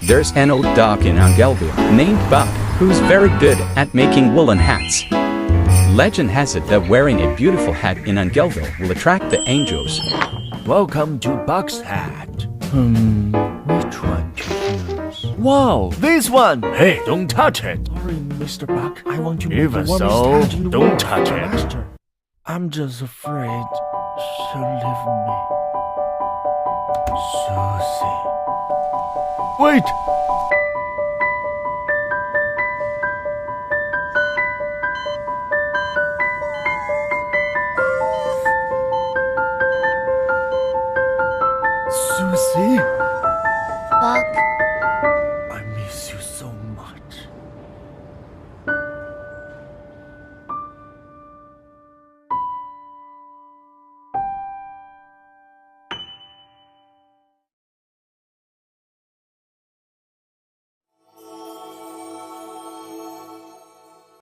There's an old dog in Angelville named Buck, who's very good at making woolen hats. Legend has it that wearing a beautiful hat in Angelville will attract the angels. Welcome to Buck's hat. Which one to use? Wow, this one! Hey, don't touch it! Sorry, Mr. Buck. I want to Even make the so, warmest hat in the don't world touch for it. Master. I'm just afraid she'll leave me. Susie. Wait! Susie? Buck,